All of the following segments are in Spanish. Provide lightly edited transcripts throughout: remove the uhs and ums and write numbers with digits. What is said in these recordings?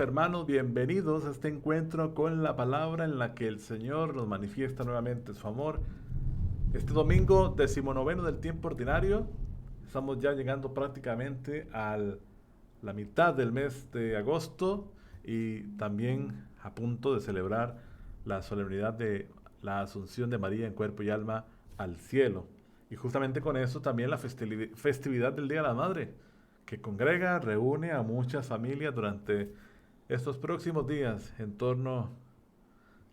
hermanos, bienvenidos a este encuentro con la palabra en la que el Señor nos manifiesta nuevamente su amor. Este domingo 19 del tiempo ordinario, estamos ya llegando prácticamente a la mitad del mes de agosto y también a punto de celebrar la solemnidad de la Asunción de María en cuerpo y alma al cielo. Y justamente con eso también la festividad del Día de la Madre, que congrega, reúne a muchas familias durante estos próximos días en torno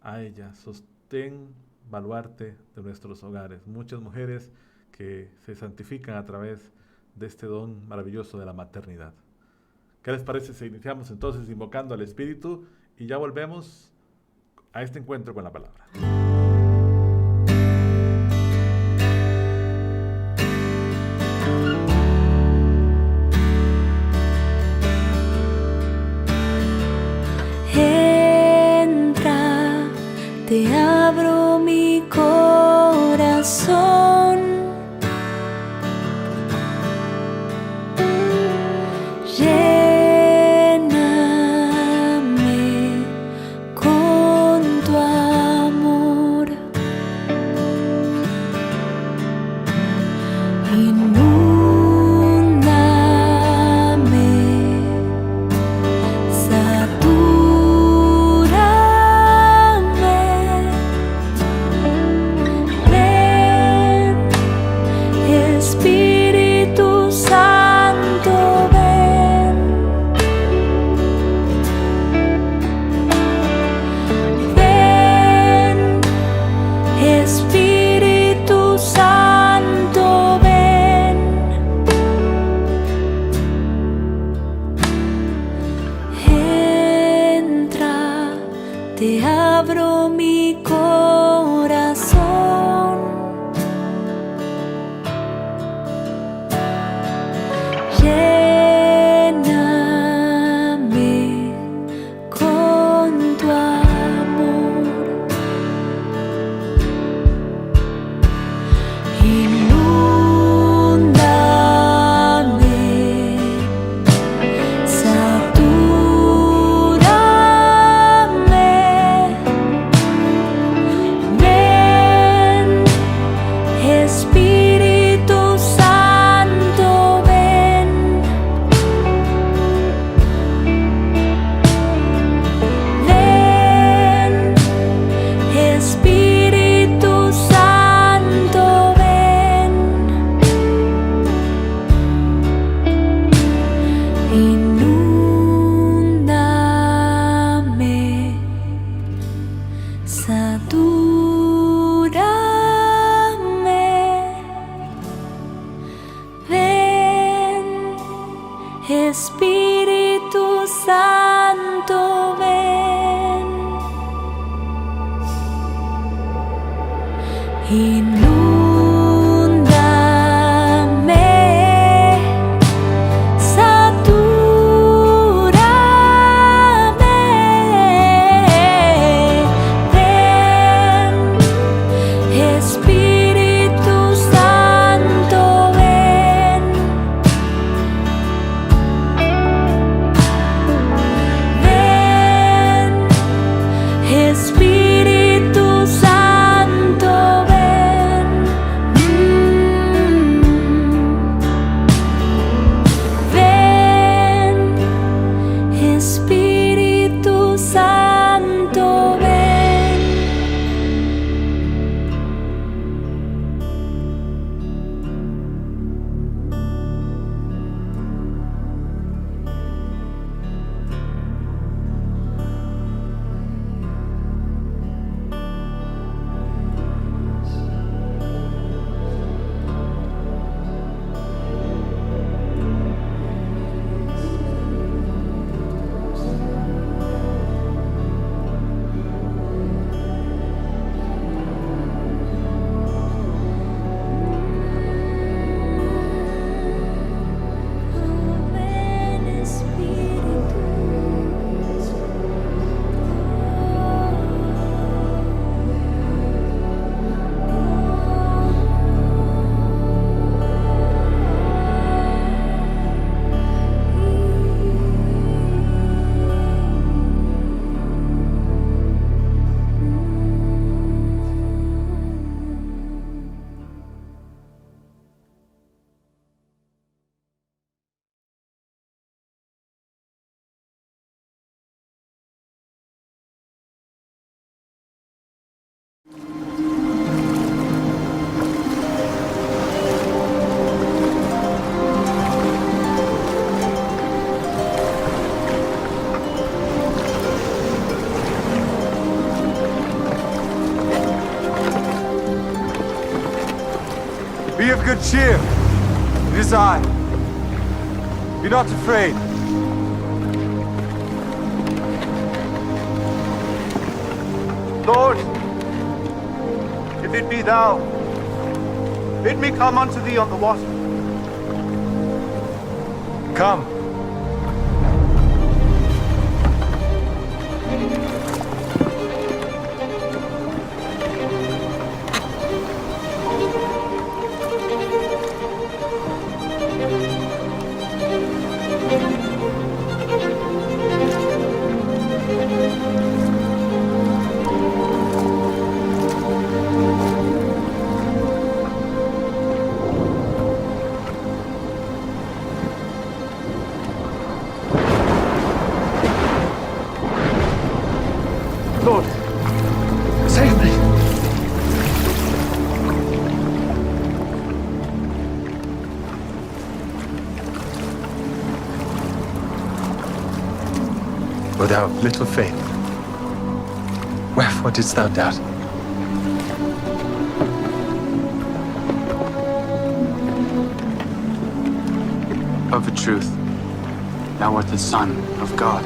a ella. Sostén, baluarte de nuestros hogares. Muchas mujeres que se santifican a través de este don maravilloso de la maternidad. ¿Qué les parece si iniciamos entonces invocando al Espíritu y ya volvemos a este encuentro con la palabra? Te abro mi corazón, lléname con tu amor, inúndame, Espíritu Santo, ven, ven, Espíritu Santo, ven, entra, te abro mi corazón. Lléname con tu amor, inúndame, satúrame, ven, Espíritu Santo, ven, ven, Espíritu Santo, ven, inúndame, satúrame, ven, Espíritu Santo, ven, inúndame, satúrame, ven, Espíritu Santo, ven, ven, Espíritu Santo, ven, Be of good cheer. It is I. Be not afraid. Lord, if it be thou, bid me come unto thee on the water. Come. Lord, save me. O thou of little faith, wherefore didst thou doubt? Of a truth, thou art the Son of God.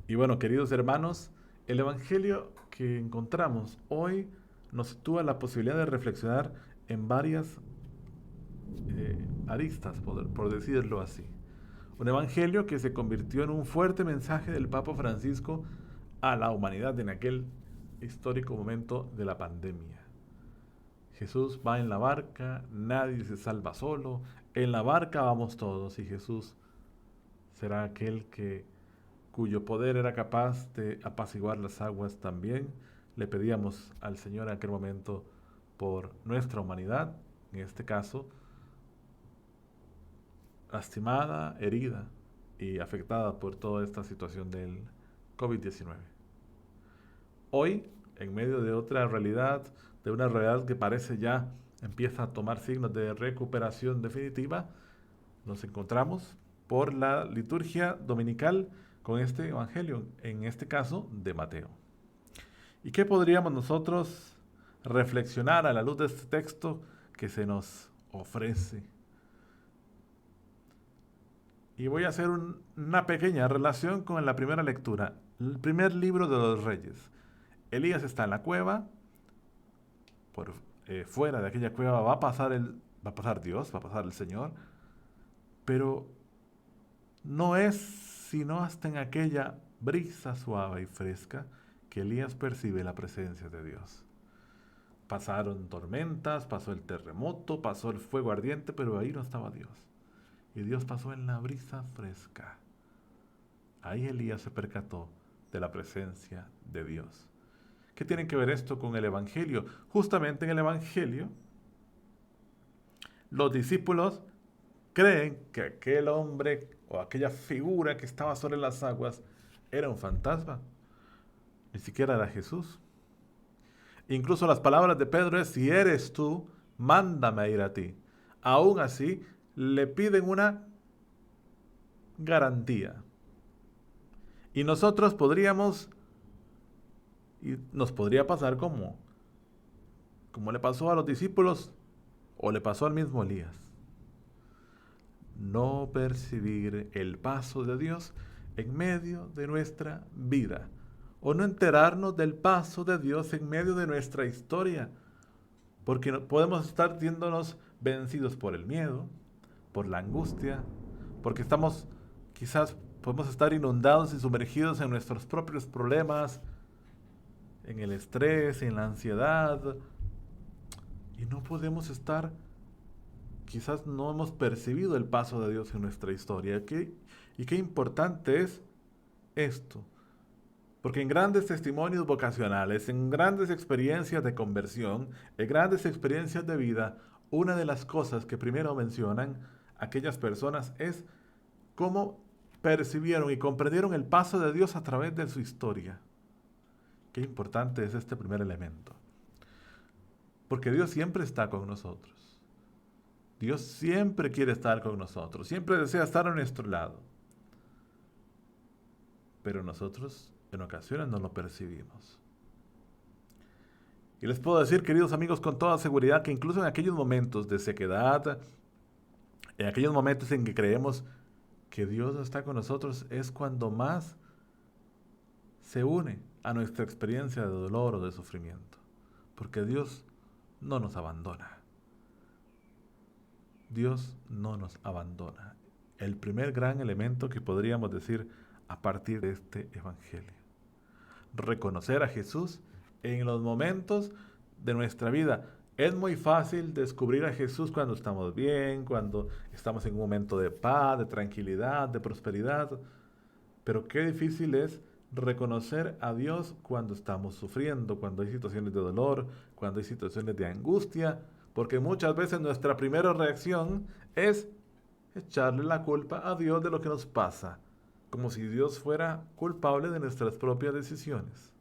Y bueno, queridos hermanos, el Evangelio que encontramos hoy nos sitúa la posibilidad de reflexionar en varias aristas, por decirlo así. Un Evangelio que se convirtió en un fuerte mensaje del Papa Francisco a la humanidad en aquel histórico momento de la pandemia. Jesús va en la barca, nadie se salva solo, en la barca vamos todos y Jesús será aquel cuyo poder era capaz de apaciguar las aguas también. Le pedíamos al Señor en aquel momento por nuestra humanidad, en este caso, lastimada, herida y afectada por toda esta situación del COVID-19. Hoy, en medio de otra realidad, de una realidad que parece ya empieza a tomar signos de recuperación definitiva, nos encontramos por la liturgia dominical con este Evangelio, en este caso de Mateo. ¿Y qué podríamos nosotros reflexionar a la luz de este texto que se nos ofrece? Y voy a hacer una pequeña relación con la primera lectura, el primer libro de los Reyes. Elías está en la cueva, por fuera de aquella cueva va a pasar Dios, va a pasar el Señor, pero no es sino hasta en aquella brisa suave y fresca que Elías percibe la presencia de Dios. Pasaron tormentas, pasó el terremoto, pasó el fuego ardiente, pero ahí no estaba Dios. Y Dios pasó en la brisa fresca. Ahí Elías se percató de la presencia de Dios. ¿Qué tiene que ver esto con el Evangelio? Justamente en el Evangelio, los discípulos creen que aquel hombre o aquella figura que estaba sobre las aguas era un fantasma. Ni siquiera era Jesús. Incluso las palabras de Pedro es: si eres tú, mándame a ir a ti. Aún así, le piden una garantía. Y nosotros nos podría pasar como le pasó a los discípulos o le pasó al mismo Elías. No percibir el paso de Dios en medio de nuestra vida, o no enterarnos del paso de Dios en medio de nuestra historia, porque podemos estar viéndonos vencidos por el miedo, por la angustia, porque quizás podemos estar inundados y sumergidos en nuestros propios problemas, en el estrés, en la ansiedad, y no podemos estar, quizás no hemos percibido el paso de Dios en nuestra historia. Y qué importante es esto, porque en grandes testimonios vocacionales, en grandes experiencias de conversión, en grandes experiencias de vida, una de las cosas que primero mencionan aquellas personas es cómo percibieron y comprendieron el paso de Dios a través de su historia. Qué importante es este primer elemento. Porque Dios siempre está con nosotros. Dios siempre quiere estar con nosotros, siempre desea estar a nuestro lado. Pero nosotros en ocasiones no lo percibimos. Y les puedo decir, queridos amigos, con toda seguridad que incluso en aquellos momentos de sequedad, en aquellos momentos en que creemos que Dios no está con nosotros, es cuando más se une a nuestra experiencia de dolor o de sufrimiento. Porque Dios no nos abandona. Dios no nos abandona. El primer gran elemento que podríamos decir a partir de este evangelio. Reconocer a Jesús en los momentos de nuestra vida. Es muy fácil descubrir a Jesús cuando estamos bien, cuando estamos en un momento de paz, de tranquilidad, de prosperidad. Pero qué difícil es reconocer a Dios cuando estamos sufriendo, cuando hay situaciones de dolor, cuando hay situaciones de angustia, porque muchas veces nuestra primera reacción es echarle la culpa a Dios de lo que nos pasa, como si Dios fuera culpable de nuestras propias decisiones.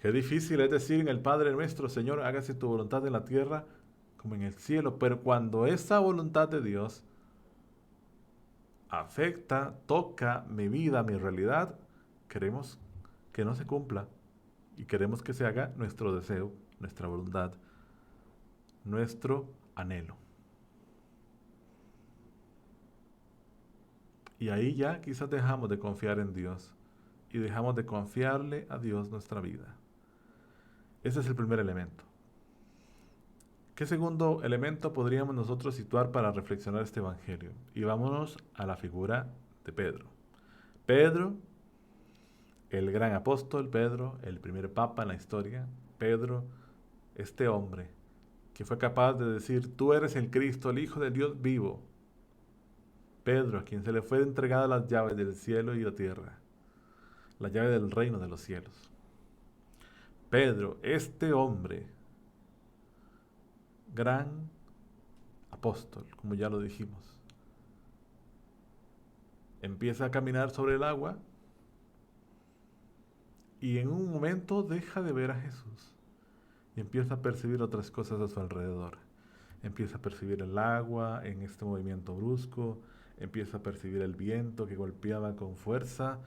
Qué difícil es decir en el Padre nuestro, Señor, hágase tu voluntad en la tierra como en el cielo, pero cuando esa voluntad de Dios afecta, toca mi vida, mi realidad, queremos que no se cumpla y queremos que se haga nuestro deseo, nuestra voluntad, nuestro anhelo. Y ahí ya quizás dejamos de confiar en Dios y dejamos de confiarle a Dios nuestra vida. Ese es el primer elemento. ¿Qué segundo elemento podríamos nosotros situar para reflexionar este evangelio? Y vámonos a la figura de Pedro. Pedro, el gran apóstol Pedro, el primer papa en la historia. Pedro, este hombre que fue capaz de decir, tú eres el Cristo, el Hijo de Dios vivo. Pedro, a quien se le fue entregada las llaves del cielo y la tierra, la llave del reino de los cielos. Pedro, este hombre, gran apóstol, como ya lo dijimos, empieza a caminar sobre el agua y en un momento deja de ver a Jesús y empieza a percibir otras cosas a su alrededor. Empieza a percibir el agua en este movimiento brusco, empieza a percibir el viento que golpeaba con fuerza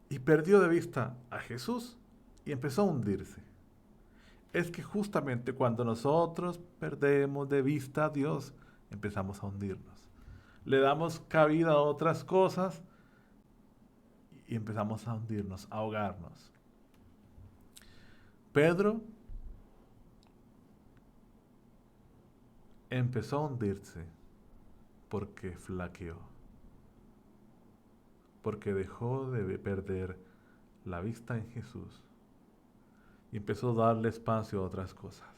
y perdió de vista a Jesús y empezó a hundirse. Es que justamente cuando nosotros perdemos de vista a Dios, empezamos a hundirnos. Le damos cabida a otras cosas y empezamos a hundirnos, a ahogarnos. Pedro empezó a hundirse porque flaqueó, porque dejó de perder la vista en Jesús y empezó a darle espacio a otras cosas.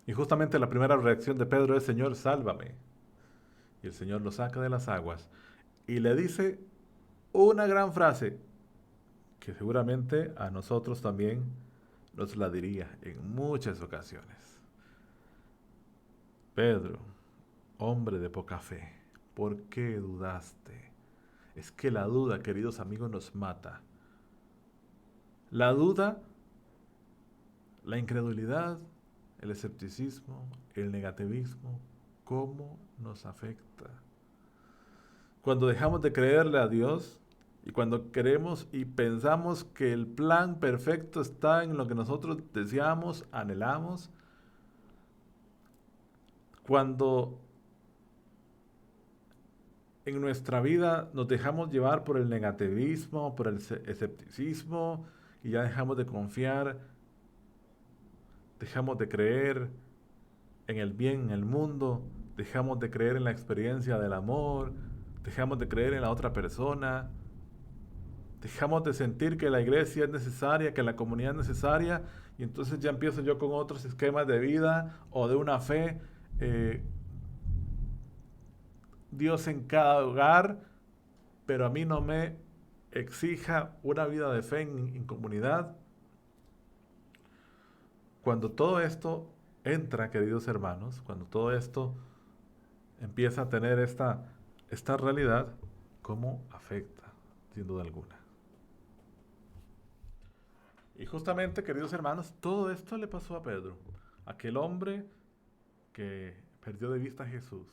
Y justamente la primera reacción de Pedro es, Señor, sálvame. Y el Señor lo saca de las aguas y le dice una gran frase que seguramente a nosotros también nos la diría en muchas ocasiones. Pedro, hombre de poca fe, ¿por qué dudaste? Es que la duda, queridos amigos, nos mata. La duda, la incredulidad, el escepticismo, el negativismo, ¿cómo nos afecta? Cuando dejamos de creerle a Dios y cuando queremos y pensamos que el plan perfecto está en lo que nosotros deseamos, anhelamos, cuando en nuestra vida nos dejamos llevar por el negativismo, por el escepticismo y ya dejamos de confiar, dejamos de creer en el bien, en el mundo, dejamos de creer en la experiencia del amor, dejamos de creer en la otra persona, dejamos de sentir que la iglesia es necesaria, que la comunidad es necesaria, y entonces ya empiezo yo con otros esquemas de vida o de una fe. Dios en cada hogar, pero a mí no me exija una vida de fe en comunidad. Cuando todo esto entra, queridos hermanos, cuando todo esto empieza a tener esta realidad, ¿cómo afecta? Sin duda alguna. Y justamente, queridos hermanos, todo esto le pasó a Pedro, aquel hombre que perdió de vista a Jesús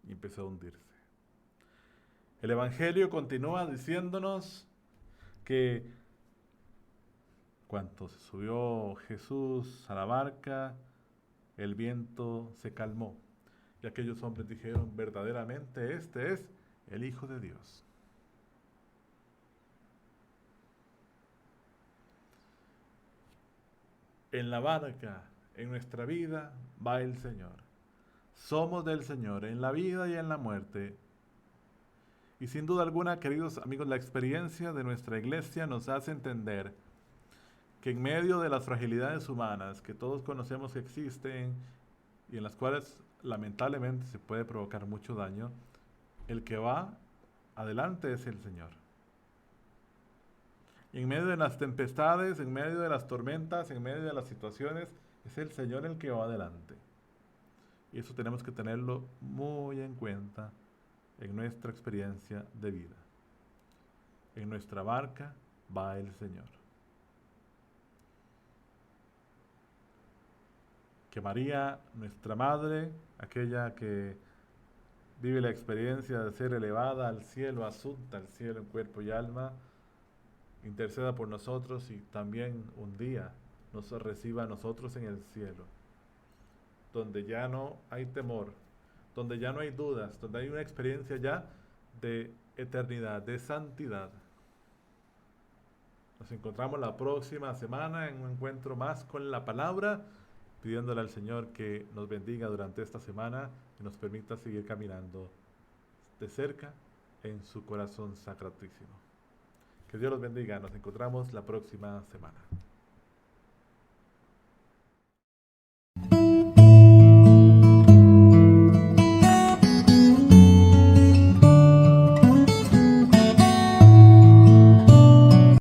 y empezó a hundirse. El Evangelio continúa diciéndonos que cuando se subió Jesús a la barca, el viento se calmó. Y aquellos hombres dijeron, verdaderamente este es el Hijo de Dios. En la barca, en nuestra vida, va el Señor. Somos del Señor en la vida y en la muerte. Y sin duda alguna, queridos amigos, la experiencia de nuestra iglesia nos hace entender que en medio de las fragilidades humanas que todos conocemos que existen y en las cuales lamentablemente se puede provocar mucho daño, el que va adelante es el Señor. Y en medio de las tempestades, en medio de las tormentas, en medio de las situaciones, es el Señor el que va adelante. Y eso tenemos que tenerlo muy en cuenta en nuestra experiencia de vida. En nuestra barca va el Señor. Que María, nuestra Madre, aquella que vive la experiencia de ser elevada al cielo, asunta al cielo en cuerpo y alma, interceda por nosotros y también un día nos reciba a nosotros en el cielo, donde ya no hay temor, donde ya no hay dudas, donde hay una experiencia ya de eternidad, de santidad. Nos encontramos la próxima semana en un encuentro más con la palabra, pidiéndole al Señor que nos bendiga durante esta semana y nos permita seguir caminando de cerca en su corazón sacratísimo. Que Dios los bendiga. Nos encontramos la próxima semana.